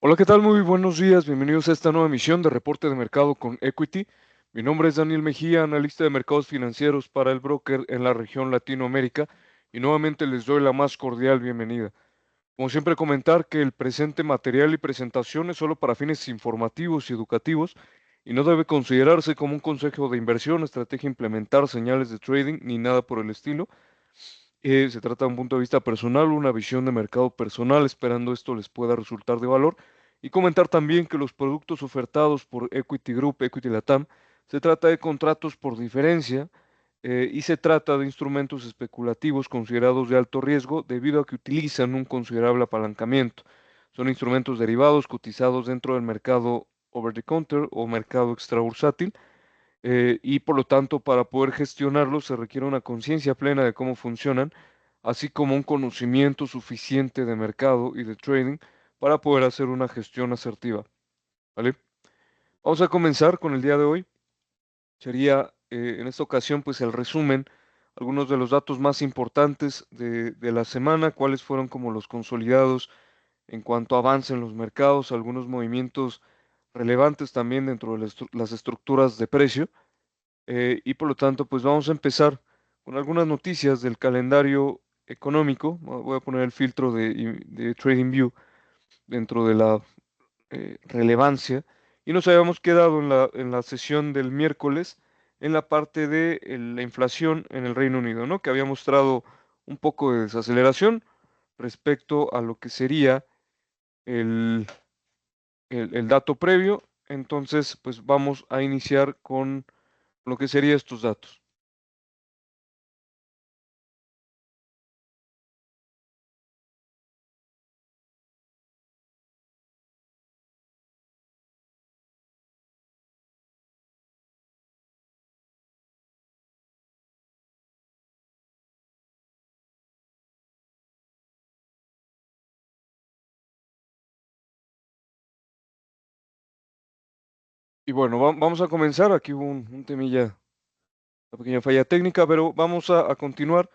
Hola, ¿qué tal? Muy buenos días. Bienvenidos a esta nueva emisión de Reporte de Mercado con Equity. Mi nombre es Daniel Mejía, analista de mercados financieros para el broker en la región Latinoamérica, y nuevamente les doy la más cordial bienvenida. Como siempre, comentar que el presente material y presentación es solo para fines informativos y educativos y no debe considerarse como un consejo de inversión, estrategia a implementar, señales de trading ni nada por el estilo. Se trata de un punto de vista personal, una visión de mercado personal, esperando esto les pueda resultar de valor. Y comentar también que los productos ofertados por Equity Group, Equity Latam, se trata de contratos por diferencia, y se trata de instrumentos especulativos considerados de alto riesgo debido a que utilizan un considerable apalancamiento. Son instrumentos derivados cotizados dentro del mercado over the counter o mercado extrabursátil, y por lo tanto para poder gestionarlos se requiere una conciencia plena de cómo funcionan, así como un conocimiento suficiente de mercado y de trading para poder hacer una gestión asertiva, ¿vale? Vamos a comenzar con el día de hoy. Sería en esta ocasión pues el resumen, algunos de los datos más importantes de la semana, cuáles fueron como los consolidados en cuanto a avance en los mercados, algunos movimientos relevantes también dentro de las estructuras de precio. Y por lo tanto, pues vamos a empezar con algunas noticias del calendario económico. Voy a poner el filtro de TradingView dentro de la relevancia. Y nos habíamos quedado en la sesión del miércoles en la parte de la inflación en el Reino Unido, ¿no? Que había mostrado un poco de desaceleración respecto a lo que sería el, el dato previo. Entonces, pues vamos a iniciar con lo que serían estos datos. Y bueno, vamos a comenzar. Aquí hubo un temilla, una pequeña falla técnica, pero vamos a continuar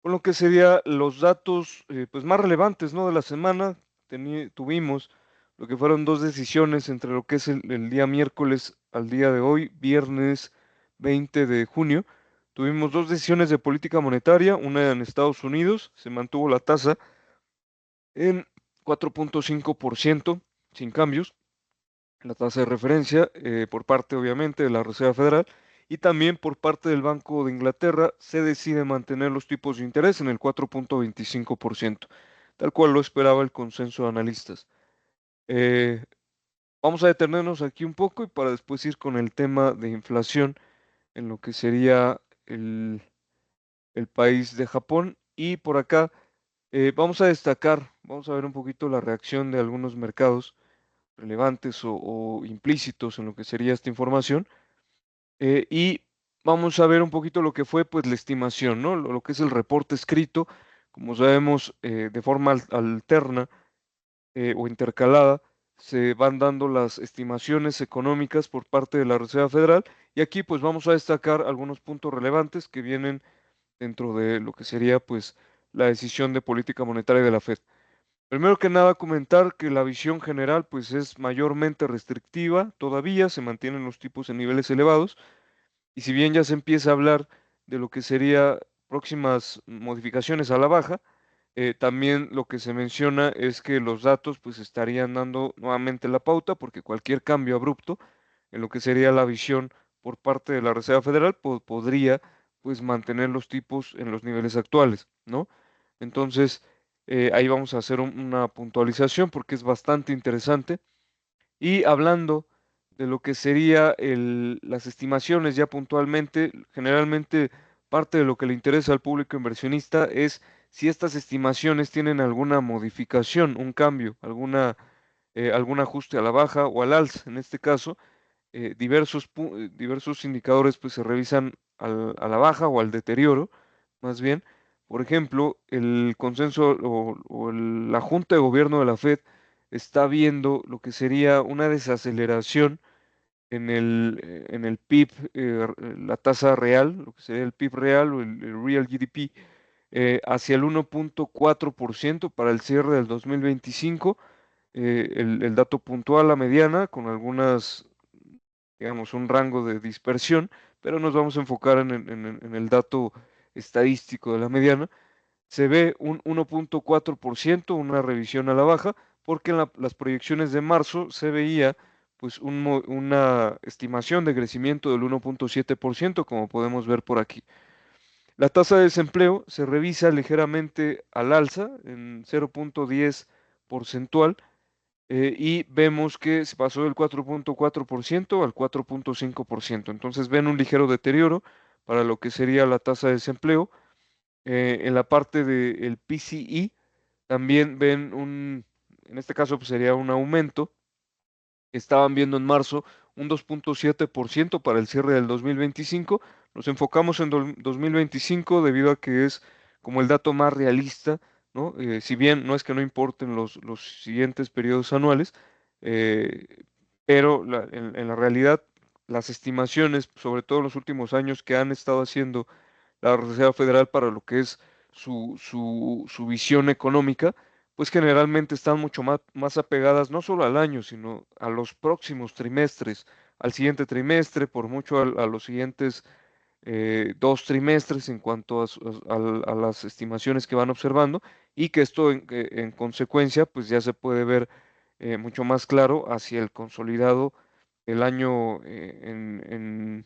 con lo que sería los datos pues más relevantes, ¿no? De la semana. Tuvimos lo que fueron dos decisiones entre lo que es el día miércoles al día de hoy, viernes 20 de junio. Tuvimos dos decisiones de política monetaria, una en Estados Unidos, se mantuvo la tasa en 4.5% sin cambios, la tasa de referencia, por parte obviamente de la Reserva Federal, y también por parte del Banco de Inglaterra se decide mantener los tipos de interés en el 4.25%, tal cual lo esperaba el consenso de analistas. Eh, Vamos a detenernos aquí un poco y para después ir con el tema de inflación en lo que sería el país de Japón. Y por acá vamos a destacar, vamos a ver un poquito la reacción de algunos mercados relevantes o implícitos en lo que sería esta información, y vamos a ver un poquito lo que fue pues la estimación, ¿no? Lo que es el reporte escrito, como sabemos, de forma alterna o intercalada, se van dando las estimaciones económicas por parte de la Reserva Federal, y aquí pues vamos a destacar algunos puntos relevantes que vienen dentro de lo que sería pues la decisión de política monetaria de la Fed. Primero que nada, comentar que la visión general pues es mayormente restrictiva, todavía se mantienen los tipos en niveles elevados, y si bien ya se empieza a hablar de lo que sería próximas modificaciones a la baja, también lo que se menciona es que los datos pues estarían dando nuevamente la pauta, porque cualquier cambio abrupto en lo que sería la visión por parte de la Reserva Federal podría pues mantener los tipos en los niveles actuales, ¿no? Entonces, ahí vamos a hacer una puntualización porque es bastante interesante. Y hablando de lo que sería las estimaciones ya puntualmente, generalmente parte de lo que le interesa al público inversionista es si estas estimaciones tienen alguna modificación, un cambio, algún ajuste a la baja o al alza. En este caso, diversos indicadores pues se revisan a la baja o al deterioro, más bien. Por ejemplo, el consenso la Junta de Gobierno de la Fed está viendo lo que sería una desaceleración en el PIB, la tasa real, lo que sería el PIB real o el Real GDP, hacia el 1.4% para el cierre del 2025, el dato puntual a mediana con algunas, digamos, un rango de dispersión, pero nos vamos a enfocar en el dato estadístico de la mediana. Se ve un 1.4%, una revisión a la baja, porque en las proyecciones de marzo se veía pues una estimación de crecimiento del 1.7%, como podemos ver por aquí. La tasa de desempleo se revisa ligeramente al alza en 0.10 porcentual, y vemos que se pasó del 4.4% al 4.5%. Entonces ven un ligero deterioro para lo que sería la tasa de desempleo. En la parte del PCE también ven en este caso pues sería un aumento. Estaban viendo en marzo un 2.7% para el cierre del 2025. Nos enfocamos en 2025 debido a que es como el dato más realista, ¿no? Si bien no es que no importen los siguientes periodos anuales, eh, pero en la realidad las estimaciones, sobre todo en los últimos años que han estado haciendo la Reserva Federal para lo que es su visión económica, pues generalmente están mucho más apegadas no solo al año, sino a los próximos trimestres, al siguiente trimestre, por mucho a los siguientes 2 trimestres en cuanto a las estimaciones que van observando, y que esto en consecuencia pues ya se puede ver mucho más claro hacia el consolidado del año, del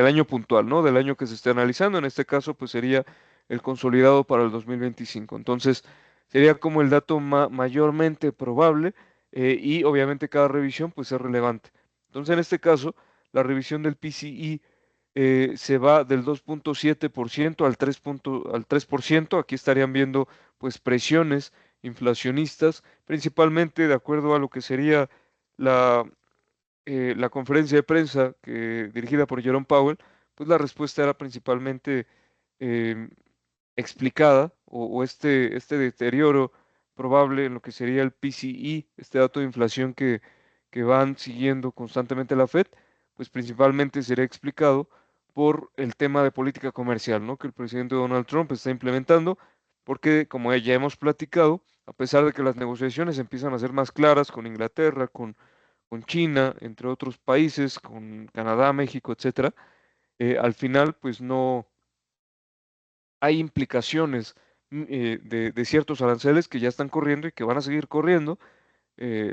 año puntual, ¿no? Del año que se esté analizando. En este caso pues sería el consolidado para el 2025. Entonces sería como el dato mayormente probable, y obviamente cada revisión pues es relevante. Entonces en este caso la revisión del PCI se va del 2.7% al 3%. Aquí estarían viendo pues presiones inflacionistas, principalmente de acuerdo a lo que sería la, la conferencia de prensa dirigida por Jerome Powell. Pues la respuesta era principalmente em, explicada, o este deterioro probable en lo que sería el PCE, este dato de inflación que van siguiendo constantemente la Fed, pues principalmente sería explicado por el tema de política comercial, ¿no? Que el presidente Donald Trump está implementando, porque como ya hemos platicado, a pesar de que las negociaciones empiezan a ser más claras con Inglaterra, con China, entre otros países, con Canadá, México, etcétera, al final pues no hay implicaciones, de ciertos aranceles que ya están corriendo y que van a seguir corriendo,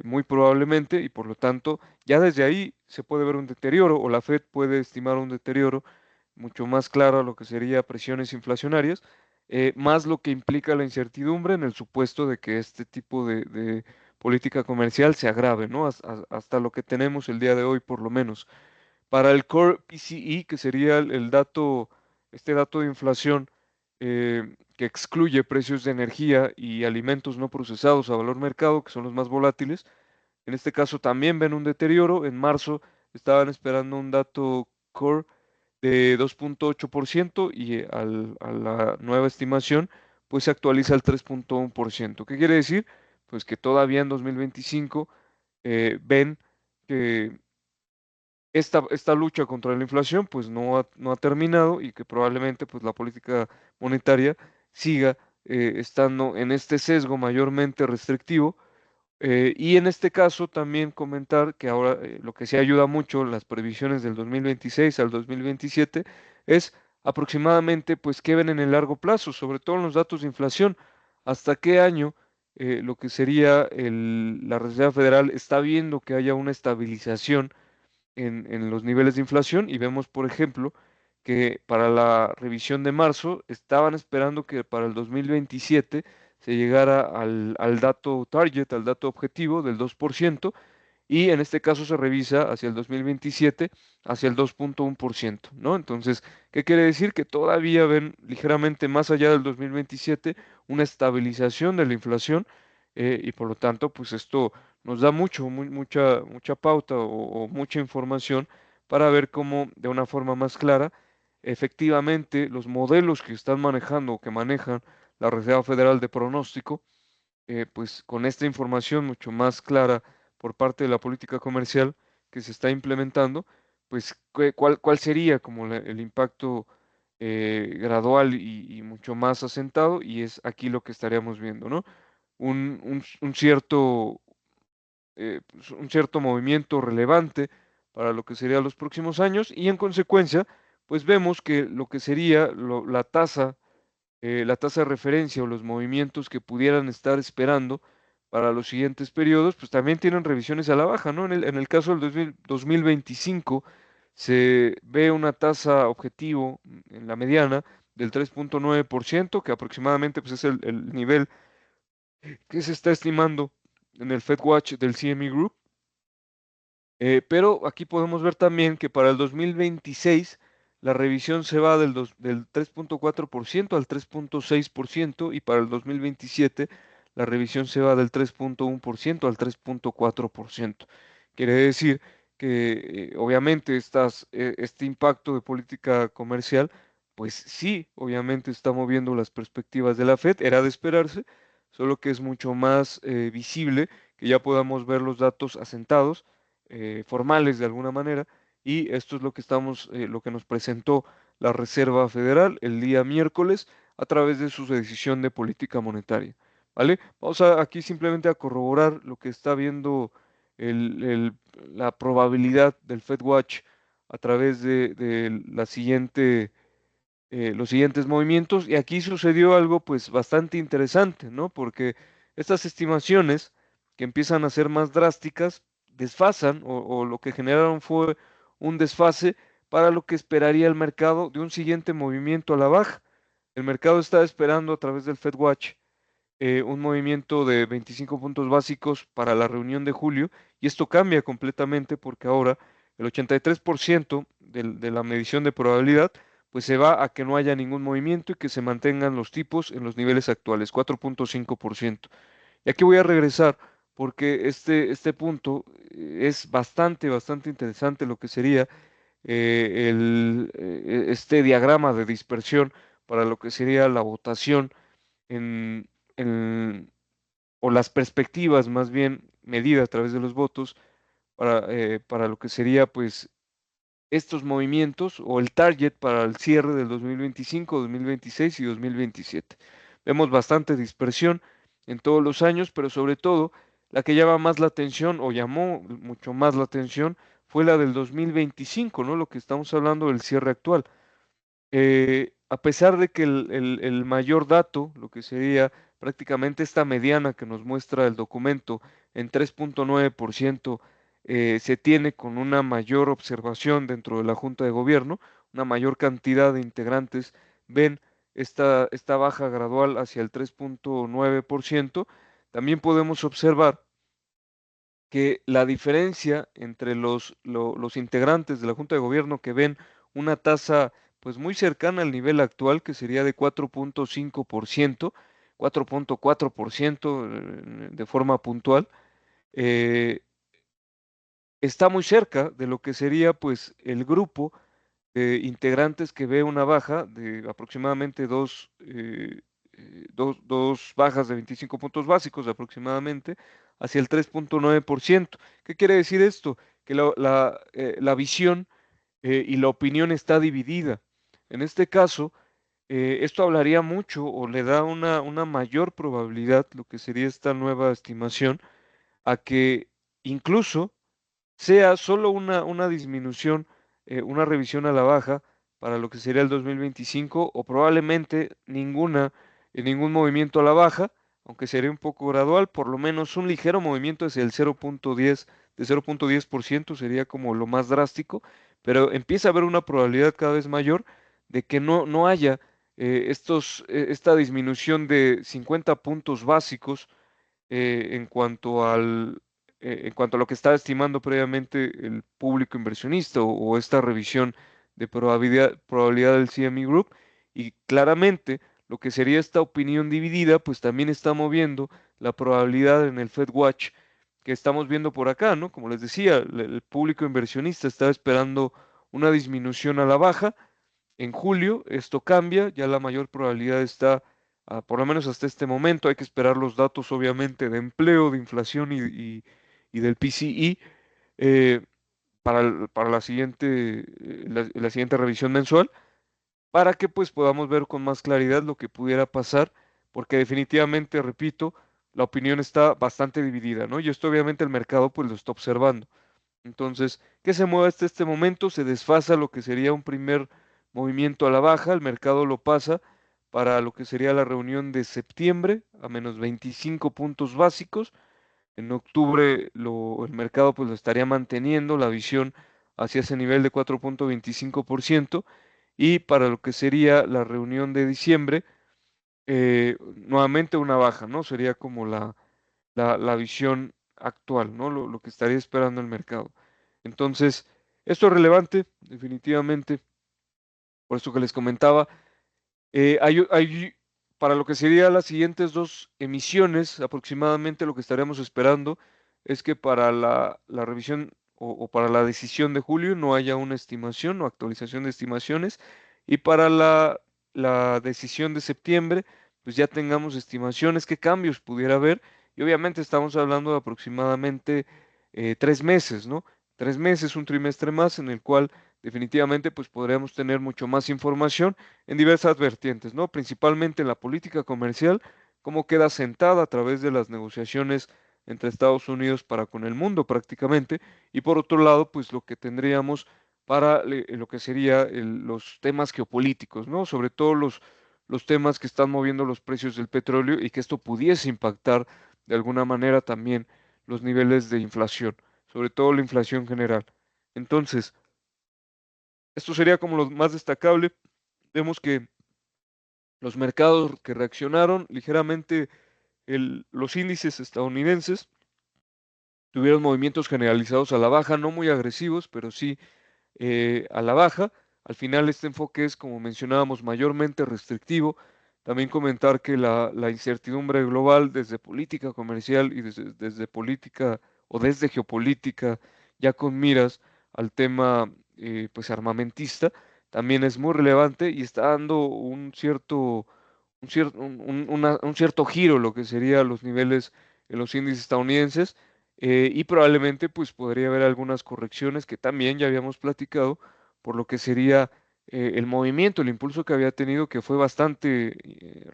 muy probablemente, y por lo tanto ya desde ahí se puede ver un deterioro, o la Fed puede estimar un deterioro mucho más claro a lo que sería presiones inflacionarias, más lo que implica la incertidumbre en el supuesto de que este tipo de política comercial se agrave, ¿no? Hasta lo que tenemos el día de hoy, por lo menos. Para el Core PCE, que sería el dato, este dato de inflación, que excluye precios de energía y alimentos no procesados a valor mercado, que son los más volátiles, en este caso también ven un deterioro. En marzo estaban esperando un dato Core de 2.8%, y a la nueva estimación pues se actualiza al 3.1%. ¿Qué quiere decir? Pues que todavía en 2025 ven que esta lucha contra la inflación pues no ha terminado, y que probablemente pues la política monetaria siga estando en este sesgo mayormente restrictivo. Y en este caso también comentar que ahora lo que sí ayuda mucho las previsiones del 2026 al 2027 es aproximadamente pues qué ven en el largo plazo, sobre todo en los datos de inflación, hasta qué año lo que sería la Reserva Federal está viendo que haya una estabilización en los niveles de inflación. Y vemos, por ejemplo, que para la revisión de marzo estaban esperando que para el 2027 se llegara al dato target, al dato objetivo del 2%, y en este caso se revisa hacia el 2027 hacia el 2.1%, ¿no? Entonces, ¿qué quiere decir? Que todavía ven ligeramente más allá del 2027 una estabilización de la inflación, y por lo tanto, pues esto nos da mucha pauta, o mucha información para ver cómo de una forma más clara efectivamente los modelos que están manejando o que manejan la Reserva Federal de pronóstico, pues con esta información mucho más clara por parte de la política comercial que se está implementando, pues cuál sería como el impacto gradual y mucho más asentado. Y es aquí lo que estaríamos viendo, ¿no? Un cierto pues, un cierto movimiento relevante para lo que serían los próximos años y en consecuencia, pues vemos que lo que sería la tasa de referencia o los movimientos que pudieran estar esperando para los siguientes periodos, pues también tienen revisiones a la baja, ¿no? En el caso del 2025 se ve una tasa objetivo en la mediana del 3.9%, que aproximadamente pues, es el nivel que se está estimando en el FedWatch del CME Group. Pero aquí podemos ver también que para el 2026 la revisión se va del 3.4% al 3.6% y para el 2027 la revisión se va del 3.1% al 3.4%. Quiere decir que obviamente este impacto de política comercial, pues sí, obviamente está moviendo las perspectivas de la Fed, era de esperarse, solo que es mucho más visible que ya podamos ver los datos asentados formales de alguna manera, y esto es lo que nos presentó la Reserva Federal el día miércoles a través de su decisión de política monetaria. ¿Vale? Aquí simplemente a corroborar lo que está viendo el- el- la probabilidad del FedWatch a través de los siguientes movimientos. Y aquí sucedió algo pues bastante interesante, ¿no? Porque estas estimaciones que empiezan a ser más drásticas desfasan o lo que generaron fue un desfase para lo que esperaría el mercado de un siguiente movimiento a la baja. El mercado está esperando a través del FedWatch un movimiento de 25 puntos básicos para la reunión de julio y esto cambia completamente porque ahora el 83% de la medición de probabilidad pues se va a que no haya ningún movimiento y que se mantengan los tipos en los niveles actuales, 4.5%. Y aquí voy a regresar porque este punto es bastante interesante lo que sería este diagrama de dispersión para lo que sería la votación en, en- o las perspectivas más bien medidas a través de los votos para lo que sería pues estos movimientos o el target para el cierre del 2025, 2026 y 2027. Vemos bastante dispersión en todos los años, pero sobre todo la que llama más la atención o llamó mucho más la atención fue la del 2025, ¿no? Lo que estamos hablando del cierre actual. A pesar de que el mayor dato, lo que sería prácticamente esta mediana que nos muestra el documento en 3.9%, se tiene con una mayor observación dentro de la Junta de Gobierno, una mayor cantidad de integrantes ven esta baja gradual hacia el 3.9%, también podemos observar que la diferencia entre los integrantes de la Junta de Gobierno que ven una tasa pues muy cercana al nivel actual, que sería de 4.5%, 4.4% de forma puntual, eh, está muy cerca de lo que sería pues el grupo de integrantes que ve una baja de aproximadamente dos bajas de 25 puntos básicos aproximadamente hacia el 3.9%. ¿Qué quiere decir esto? Que la visión y la opinión está dividida. En este caso, esto hablaría mucho o le da una mayor probabilidad, lo que sería esta nueva estimación, a que incluso sea solo una disminución, una revisión a la baja para lo que sería el 2025 o probablemente ningún movimiento a la baja, aunque sería un poco gradual, por lo menos un ligero movimiento hacia el 0.10, de 0.10% sería como lo más drástico, pero empieza a haber una probabilidad cada vez mayor de que no haya esta disminución de 50 puntos básicos en cuanto a lo que estaba estimando previamente el público inversionista o esta revisión de probabilidad del CME Group. Y claramente lo que sería esta opinión dividida, pues también está moviendo la probabilidad en el FedWatch que estamos viendo por acá, ¿no? Como les decía, el público inversionista estaba esperando una disminución a la baja en julio esto cambia, ya la mayor probabilidad está, por lo menos hasta este momento, hay que esperar los datos obviamente de empleo, de inflación y del PCE eh, para la siguiente revisión mensual, para que pues podamos ver con más claridad lo que pudiera pasar, porque definitivamente, repito, la opinión está bastante dividida, ¿no? Y esto obviamente el mercado pues lo está observando. Entonces, ¿qué se mueve hasta este momento? Se desfasa lo que sería un primer movimiento a la baja, el mercado lo pasa para lo que sería la reunión de septiembre a menos 25 puntos básicos. En octubre el mercado pues lo estaría manteniendo la visión hacia ese nivel de 4.25% y para lo que sería la reunión de diciembre, nuevamente una baja, ¿no? Sería como la visión actual, ¿no? Lo que estaría esperando el mercado. Entonces, esto es relevante, definitivamente, por esto que les comentaba. Para lo que sería las siguientes dos emisiones, aproximadamente lo que estaremos esperando es que para la revisión o para la decisión de julio no haya una estimación o actualización de estimaciones y para la decisión de septiembre pues ya tengamos estimaciones, qué cambios pudiera haber y obviamente estamos hablando de aproximadamente 3 meses, ¿no? 3 meses, un trimestre más en el cual definitivamente pues podríamos tener mucho más información en diversas vertientes, ¿no? Principalmente en la política comercial, cómo queda sentada a través de las negociaciones entre Estados Unidos para con el mundo prácticamente, y por otro lado, pues lo que tendríamos para lo que sería los temas geopolíticos, ¿no? Sobre todo los temas que están moviendo los precios del petróleo y que esto pudiese impactar de alguna manera también los niveles de inflación, sobre todo la inflación general. Entonces, esto sería como lo más destacable. Vemos que los mercados que reaccionaron ligeramente, los índices estadounidenses tuvieron movimientos generalizados a la baja, no muy agresivos, pero sí a la baja. Al final este enfoque es, como mencionábamos, mayormente restrictivo. También comentar que la incertidumbre global desde política comercial y desde política o desde geopolítica, ya con miras al tema pues armamentista, también es muy relevante y está dando un cierto giro lo que sería los niveles en los índices estadounidenses y probablemente pues podría haber algunas correcciones que también ya habíamos platicado por lo que sería el movimiento, el impulso que había tenido que fue bastante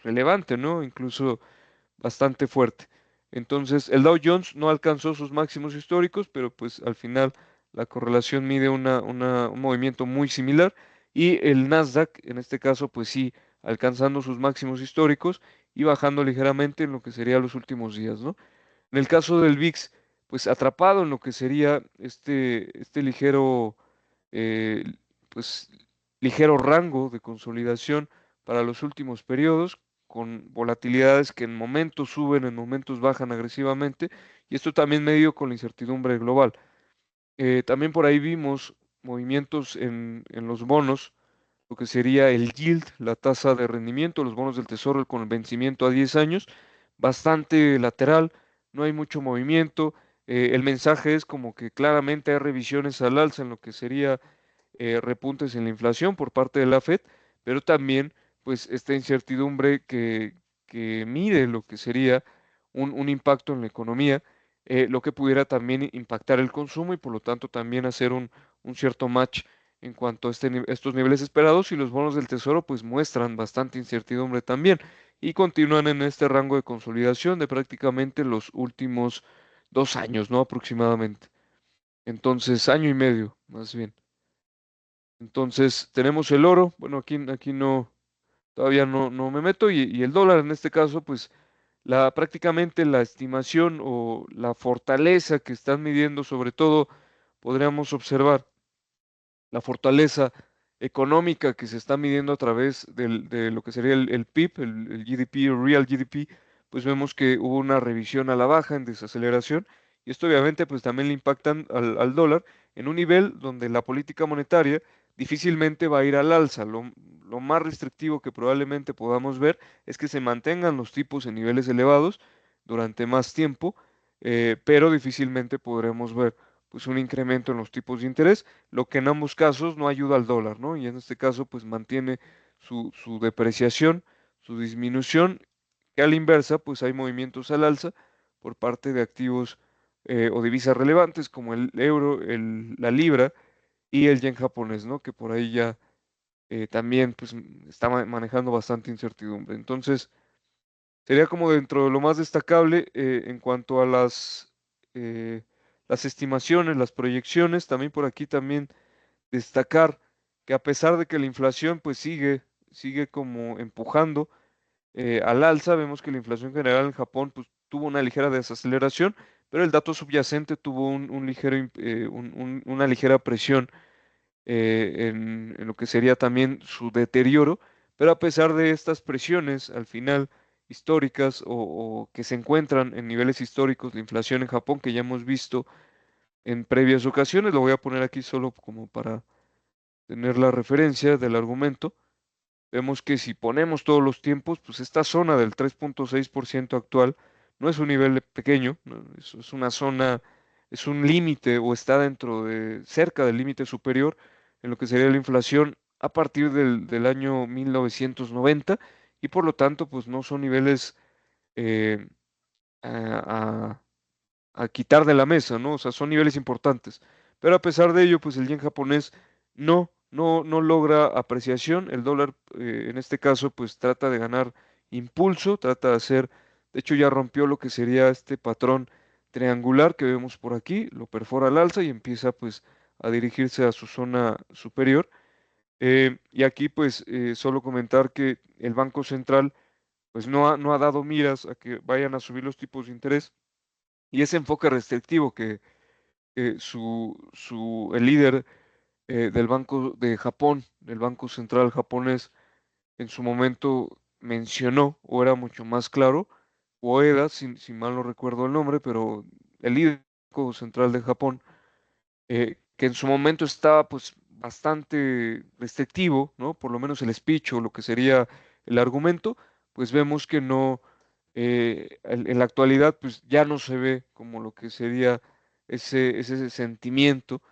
relevante, ¿no? Incluso bastante fuerte. Entonces, el Dow Jones no alcanzó sus máximos históricos, pero pues al final la correlación mide un movimiento muy similar y el Nasdaq, en este caso, pues sí, alcanzando sus máximos históricos y bajando ligeramente en lo que sería los últimos días, ¿no? En el caso del VIX, pues atrapado en lo que sería este ligero, eh, pues ligero rango de consolidación para los últimos periodos, con volatilidades que en momentos suben, en momentos bajan agresivamente, y esto también medido con la incertidumbre global. También por ahí vimos movimientos en los bonos, lo que sería el yield, la tasa de rendimiento, los bonos del tesoro con el vencimiento a 10 años, bastante lateral, no hay mucho movimiento. El mensaje es como que claramente hay revisiones al alza en lo que sería repuntes en la inflación por parte de la Fed, pero también pues esta incertidumbre que mide lo que sería un impacto en la economía, lo que pudiera también impactar el consumo y por lo tanto también hacer un cierto match en cuanto a estos niveles esperados y los bonos del tesoro pues muestran bastante incertidumbre también y continúan en este rango de consolidación de prácticamente los últimos 2 años, ¿no? Aproximadamente. Entonces, año y medio, más bien. Entonces, tenemos el oro, bueno, aquí no, todavía no me meto, y el dólar en este caso, pues prácticamente la estimación o la fortaleza que están midiendo, sobre todo, podríamos observar la fortaleza económica que se está midiendo a través de lo que sería el PIB, el GDP, el Real GDP, pues vemos que hubo una revisión a la baja en desaceleración y esto obviamente pues también le impactan al dólar en un nivel donde la política monetaria difícilmente va a ir al alza. Lo más restrictivo que probablemente podamos ver es que se mantengan los tipos en niveles elevados durante más tiempo, pero difícilmente podremos ver pues un incremento en los tipos de interés lo que en ambos casos no ayuda al dólar, ¿no? Y en este caso, pues mantiene su depreciación, su disminución, que a la inversa, pues hay movimientos al alza por parte de activos o divisas relevantes como el euro, la libra y el yen japonés, ¿no? Que por ahí ya también, pues, está manejando bastante incertidumbre. Entonces, Sería como dentro de lo más destacable en cuanto a las estimaciones, las proyecciones. También por aquí también destacar que a pesar de que la inflación pues sigue como empujando al alza, vemos que la inflación general en Japón pues tuvo una ligera desaceleración, pero el dato subyacente tuvo un ligero, una ligera presión en lo que sería también su deterioro, pero a pesar de estas presiones al final históricas o que se encuentran en niveles históricos, la inflación en Japón que ya hemos visto en previas ocasiones, lo voy a poner aquí solo como para tener la referencia del argumento. Vemos que si ponemos todos los tiempos, pues esta zona del 3.6% actual no es un nivel pequeño, ¿no? Es una zona, es un límite o está dentro de, cerca del límite superior en lo que sería la inflación a partir del año 1990 y por lo tanto, pues no son niveles eh, a, a quitar de la mesa, ¿no? O sea, son niveles importantes. Pero a pesar de ello, pues el yen japonés no logra apreciación. El dólar, en este caso, pues trata de ganar impulso, trata de hacer, de hecho ya rompió lo que sería este patrón triangular que vemos por aquí, lo perfora al alza y empieza pues a dirigirse a su zona superior. Y aquí pues solo comentar que el Banco Central pues no ha dado miras a que vayan a subir los tipos de interés y ese enfoque restrictivo que el líder del Banco de Japón, del Banco Central japonés, en su momento mencionó, o era mucho más claro, Ueda, si mal no recuerdo el nombre, pero el líder del Banco Central de Japón, que en su momento estaba pues bastante restrictivo, ¿no? Por lo menos el speech o lo que sería el argumento, pues vemos que no, en la actualidad pues ya no se ve como lo que sería ese sentimiento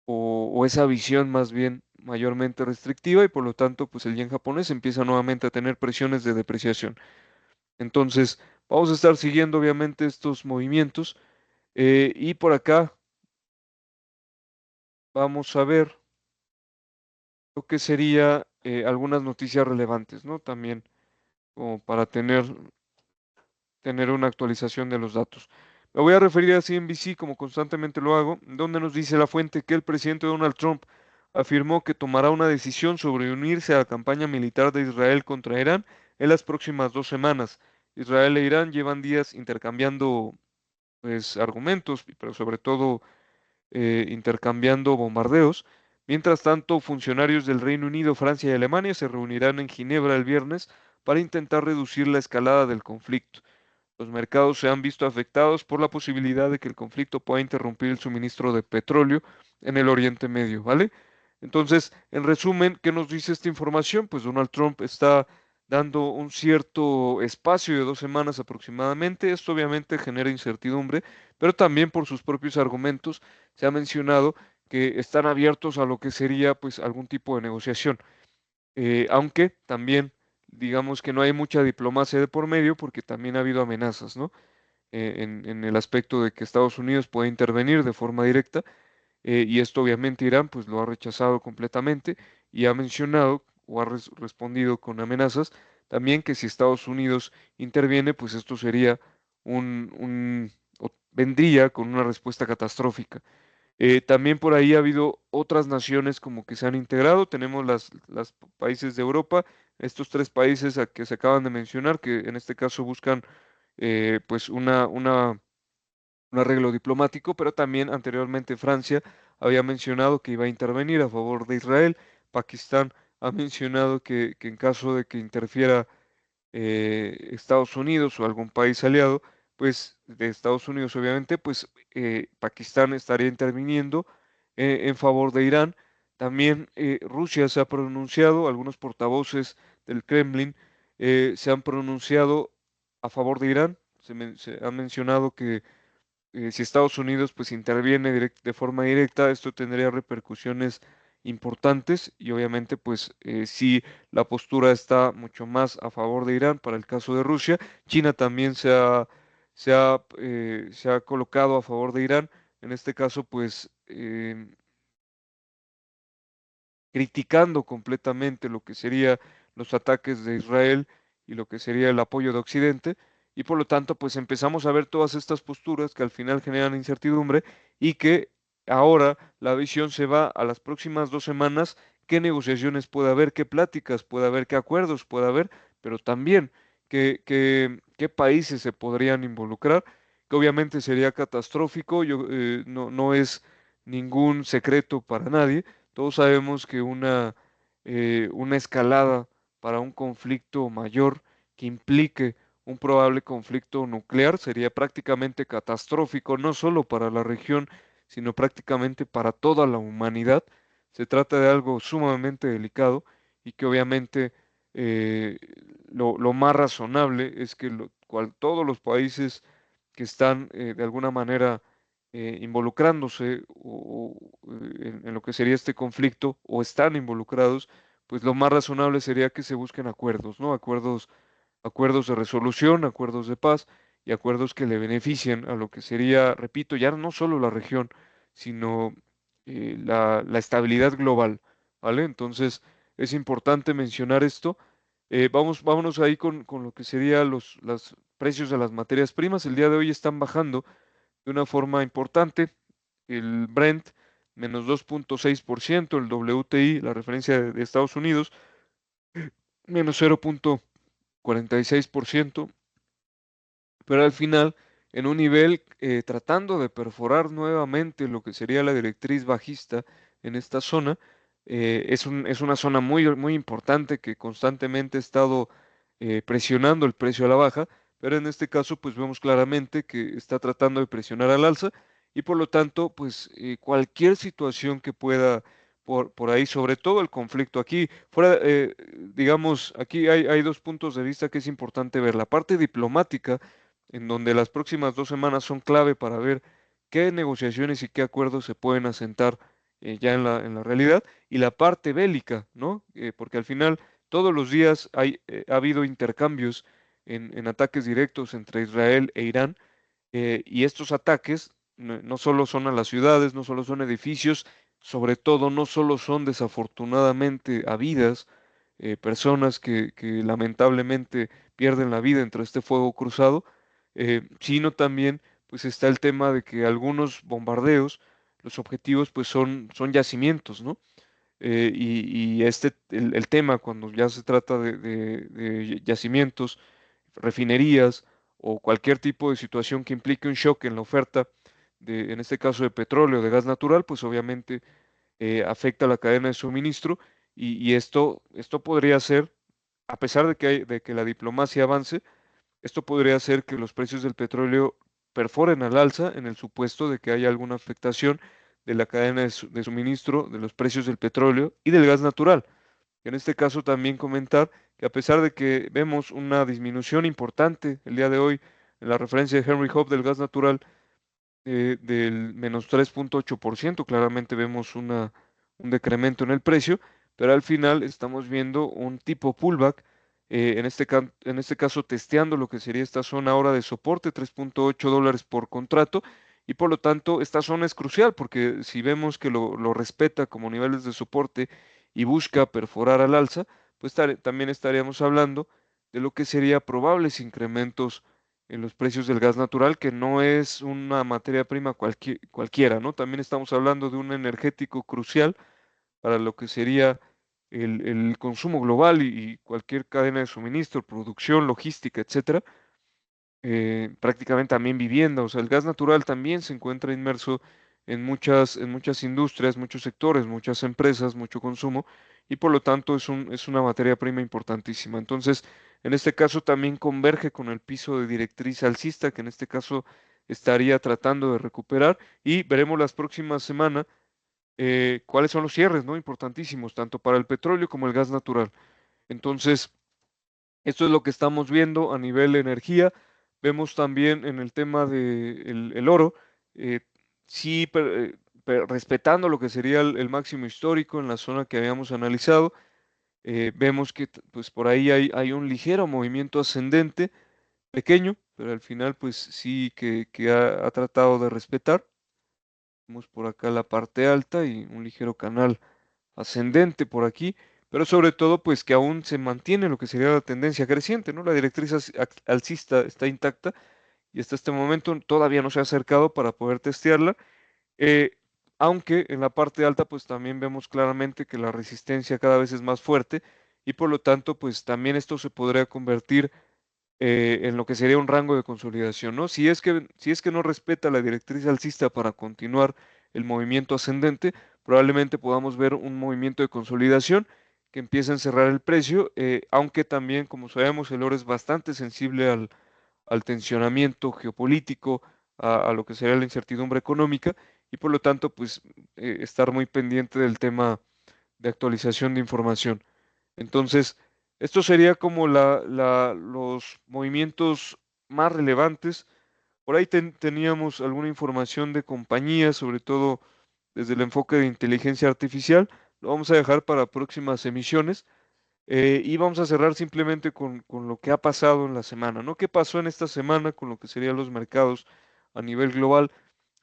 o esa visión más bien mayormente restrictiva y por lo tanto pues el yen japonés empieza nuevamente a tener presiones de depreciación. Entonces vamos a estar siguiendo obviamente estos movimientos y por acá vamos a ver lo que sería algunas noticias relevantes, ¿no? También como para tener una actualización de los datos. Me voy a referir a CNBC como constantemente lo hago, donde nos dice la fuente que el presidente Donald Trump afirmó que tomará una decisión sobre unirse a la campaña militar de Israel contra Irán en las próximas 2 semanas. Israel e Irán llevan días intercambiando pues argumentos, pero sobre todo intercambiando bombardeos. Mientras tanto, funcionarios del Reino Unido, Francia y Alemania se reunirán en Ginebra el viernes para intentar reducir la escalada del conflicto. Los mercados se han visto afectados por la posibilidad de que el conflicto pueda interrumpir el suministro de petróleo en el Oriente Medio, ¿vale? Entonces, en resumen, ¿qué nos dice esta información? Pues Donald Trump está dando un cierto espacio de 2 semanas aproximadamente. Esto obviamente genera incertidumbre, pero también por sus propios argumentos se ha mencionado que están abiertos a lo que sería pues algún tipo de negociación. Aunque también digamos que no hay mucha diplomacia de por medio porque también ha habido amenazas, ¿no? En el aspecto de que Estados Unidos puede intervenir de forma directa y esto obviamente Irán pues lo ha rechazado completamente y ha mencionado o ha respondido con amenazas también que si Estados Unidos interviene pues esto sería o vendría con una respuesta catastrófica. También por ahí ha habido otras naciones como que se han integrado. Tenemos las países de Europa, estos 3 países a que se acaban de mencionar, que en este caso buscan pues un arreglo diplomático, pero también anteriormente Francia había mencionado que iba a intervenir a favor de Israel. Pakistán ha mencionado que en caso de que interfiera Estados Unidos o algún país aliado, pues de Estados Unidos obviamente, pues Pakistán estaría interviniendo en favor de Irán. También Rusia se ha pronunciado, algunos portavoces del Kremlin se han pronunciado a favor de Irán. Se ha mencionado que si Estados Unidos pues interviene de forma directa, esto tendría repercusiones importantes y obviamente pues si la postura está mucho más a favor de Irán para el caso de Rusia, China también se ha colocado a favor de Irán, en este caso pues criticando completamente lo que serían los ataques de Israel y lo que sería el apoyo de Occidente, y por lo tanto, pues empezamos a ver todas estas posturas que al final generan incertidumbre y que ahora la visión se va a las próximas 2 semanas, qué negociaciones puede haber, qué pláticas puede haber, qué acuerdos puede haber, pero también qué países se podrían involucrar, que obviamente sería catastrófico, no es ningún secreto para nadie, todos sabemos que una escalada para un conflicto mayor que implique un probable conflicto nuclear sería prácticamente catastrófico, no solo para la región, sino prácticamente para toda la humanidad. Se trata de algo sumamente delicado y que obviamente eh, lo más razonable es que todos los países que están de alguna manera involucrándose en lo que sería este conflicto o están involucrados, pues lo más razonable sería que se busquen acuerdos, ¿no? Acuerdos de resolución, acuerdos de paz y acuerdos que le beneficien a lo que sería, repito, ya no solo la región, sino la estabilidad global, ¿vale? Entonces es importante mencionar esto. Vámonos ahí con lo que sería los precios de las materias primas. El día de hoy están bajando de una forma importante. El Brent menos 2,6%, el WTI, la referencia de Estados Unidos, menos 0,46%, pero al final en un nivel tratando de perforar nuevamente lo que sería la directriz bajista en esta zona. Es una zona muy importante que constantemente ha estado presionando el precio a la baja, pero en este caso pues vemos claramente que está tratando de presionar al alza y por lo tanto pues cualquier situación que pueda por ahí, sobre todo el conflicto aquí, digamos, aquí hay dos puntos de vista que es importante ver. La parte diplomática, en donde las próximas 2 semanas son clave para ver qué negociaciones y qué acuerdos se pueden asentar ya en la realidad, y la parte bélica, ¿no? Porque al final todos los días ha habido intercambios en ataques directos entre Israel e Irán, y estos ataques no solo son a las ciudades, no solo son edificios, sobre todo no solo son desafortunadamente a vidas, personas que lamentablemente pierden la vida entre este fuego cruzado, sino también pues está el tema de que algunos bombardeos, los objetivos pues son yacimientos, ¿no? El tema cuando ya se trata de yacimientos, refinerías o cualquier tipo de situación que implique un shock en la oferta en este caso de petróleo, de gas natural, pues obviamente afecta la cadena de suministro y esto podría ser, a pesar de que la diplomacia avance, esto podría hacer que los precios del petróleo perforen al alza en el supuesto de que haya alguna afectación de la cadena de suministro, de los precios del petróleo y del gas natural. En este caso también comentar que a pesar de que vemos una disminución importante el día de hoy en la referencia de Henry Hub del gas natural, del menos 3,8%, claramente vemos un decremento en el precio, pero al final estamos viendo un tipo pullback, en este caso testeando lo que sería esta zona ahora de soporte, $3,8 por contrato, y por lo tanto esta zona es crucial porque si vemos que lo respeta como niveles de soporte y busca perforar al alza, pues también estaríamos hablando de lo que sería probables incrementos en los precios del gas natural, que no es una materia prima cualquiera, ¿no? También estamos hablando de un energético crucial para lo que sería el consumo global y cualquier cadena de suministro, producción, logística, etcétera. Prácticamente también vivienda, o sea, el gas natural también se encuentra inmerso en muchas industrias, muchos sectores, muchas empresas, mucho consumo, y por lo tanto es una materia prima importantísima. Entonces, en este caso también converge con el piso de directriz alcista, que en este caso estaría tratando de recuperar, y veremos las próximas semanas cuáles son los cierres, ¿no? Importantísimos, tanto para el petróleo como el gas natural. Entonces, esto es lo que estamos viendo a nivel de energía. Vemos también en el tema del oro, eh, sí, respetando lo que sería el máximo histórico en la zona que habíamos analizado. Vemos que pues por ahí hay un ligero movimiento ascendente, pequeño, pero al final pues sí que ha tratado de respetar. Vemos por acá la parte alta y un ligero canal ascendente por aquí, pero sobre todo pues que aún se mantiene lo que sería la tendencia creciente, ¿no? La directriz alcista está intacta y hasta este momento todavía no se ha acercado para poder testearla, eh, aunque en la parte alta pues también vemos claramente que la resistencia cada vez es más fuerte y por lo tanto pues también esto se podría convertir en lo que sería un rango de consolidación, ¿no? Si es que no respeta la directriz alcista para continuar el movimiento ascendente, probablemente podamos ver un movimiento de consolidación que empiece a encerrar el precio, aunque también, como sabemos, el oro es bastante sensible al tensionamiento geopolítico, a lo que sería la incertidumbre económica, y por lo tanto, pues, estar muy pendiente del tema de actualización de información. Entonces, esto sería como los movimientos más relevantes. Por ahí teníamos alguna información de compañías, sobre todo desde el enfoque de inteligencia artificial. Lo vamos a dejar para próximas emisiones. Y vamos a cerrar simplemente con lo que ha pasado en la semana, ¿no? ¿Qué pasó en esta semana con lo que serían los mercados a nivel global?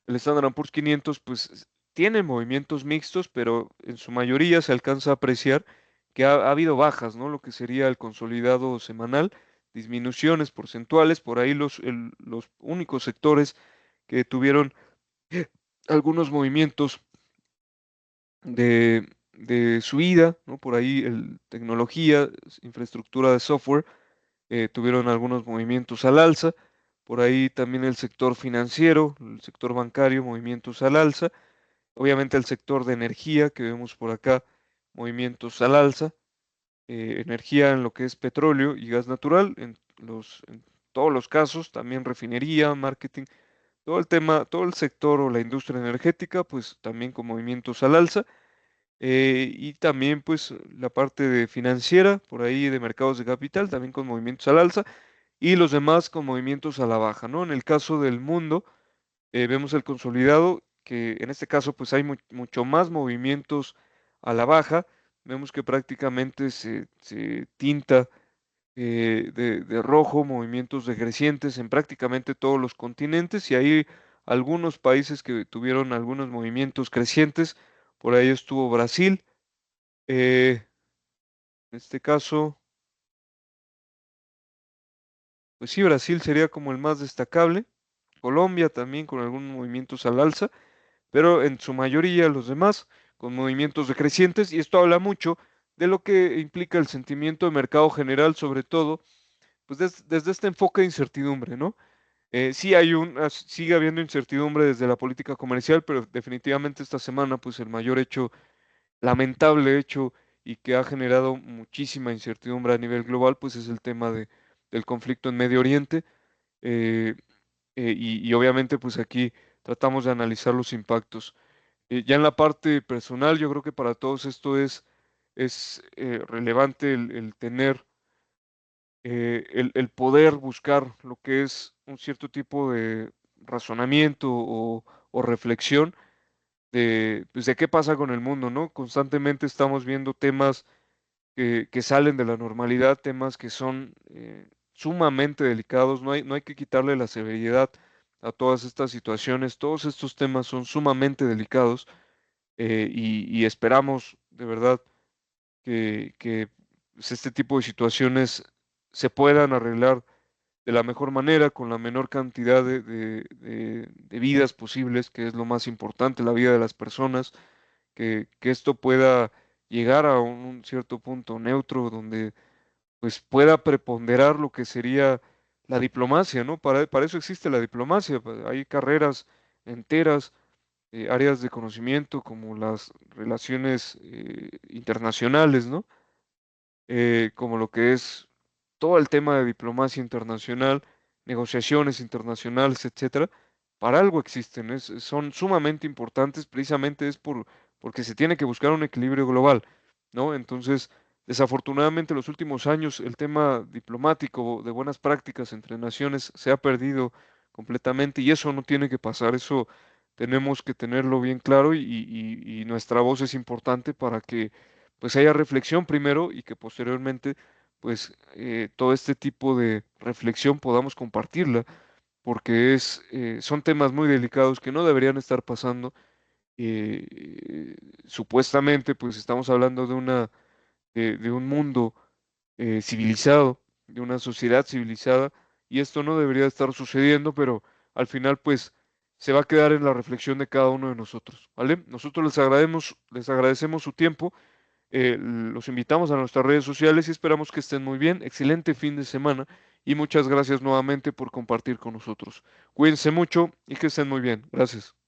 El Standard Poor's 500 pues tiene movimientos mixtos, pero en su mayoría se alcanza a apreciar que ha habido bajas, ¿no? Lo que sería el consolidado semanal, disminuciones porcentuales, por ahí los únicos sectores que tuvieron algunos movimientos de subida, ¿no? Por ahí tecnología, infraestructura de software, tuvieron algunos movimientos al alza, por ahí también el sector financiero, el sector bancario, movimientos al alza. Obviamente el sector de energía que vemos por acá, movimientos al alza, energía en lo que es petróleo y gas natural, en todos los casos, también refinería, marketing, todo el tema, todo el sector o la industria energética, pues también con movimientos al alza, y también pues la parte de financiera, por ahí de mercados de capital, también con movimientos al alza, y los demás con movimientos a la baja, ¿no? En el caso del mundo, vemos el consolidado, que en este caso pues hay mucho más movimientos a la baja. Vemos que prácticamente se tinta de rojo, movimientos decrecientes en prácticamente todos los continentes y hay algunos países que tuvieron algunos movimientos crecientes. Por ahí estuvo Brasil. En este caso, pues sí, Brasil sería como el más destacable. Colombia también con algunos movimientos al alza, pero en su mayoría los demás con movimientos decrecientes, y esto habla mucho de lo que implica el sentimiento de mercado general, sobre todo, pues desde este enfoque de incertidumbre, ¿no? Sí sigue habiendo incertidumbre desde la política comercial, pero definitivamente esta semana, pues el mayor hecho, lamentable hecho, y que ha generado muchísima incertidumbre a nivel global, pues es el tema del conflicto en Medio Oriente. eh, y obviamente, pues aquí tratamos de analizar los impactos. Ya en la parte personal, yo creo que para todos esto es relevante el tener, el poder buscar lo que es un cierto tipo de razonamiento o reflexión pues, de qué pasa con el mundo, ¿no? Constantemente estamos viendo temas que salen de la normalidad, temas que son sumamente delicados, no hay que quitarle la severidad a todas estas situaciones, todos estos temas son sumamente delicados, y esperamos de verdad que pues, este tipo de situaciones se puedan arreglar de la mejor manera, con la menor cantidad de vidas posibles, que es lo más importante, la vida de las personas, que esto pueda llegar a un cierto punto neutro donde pues pueda preponderar lo que sería la diplomacia, ¿no? Para eso existe la diplomacia, hay carreras enteras, áreas de conocimiento como las relaciones internacionales, ¿no? Como lo que es todo el tema de diplomacia internacional, negociaciones internacionales, etcétera, para algo existen, son sumamente importantes, precisamente porque se tiene que buscar un equilibrio global, ¿no? Entonces, desafortunadamente, en los últimos años el tema diplomático de buenas prácticas entre naciones se ha perdido completamente y eso no tiene que pasar, eso tenemos que tenerlo bien claro y nuestra voz es importante para que pues haya reflexión primero y que posteriormente pues todo este tipo de reflexión podamos compartirla, porque son temas muy delicados que no deberían estar pasando. Supuestamente, pues estamos hablando de un mundo civilizado, de una sociedad civilizada, y esto no debería estar sucediendo, pero al final pues se va a quedar en la reflexión de cada uno de nosotros, ¿vale? Nosotros les agradecemos su tiempo, los invitamos a nuestras redes sociales y esperamos que estén muy bien. Excelente fin de semana y muchas gracias nuevamente por compartir con nosotros. Cuídense mucho y que estén muy bien. Gracias.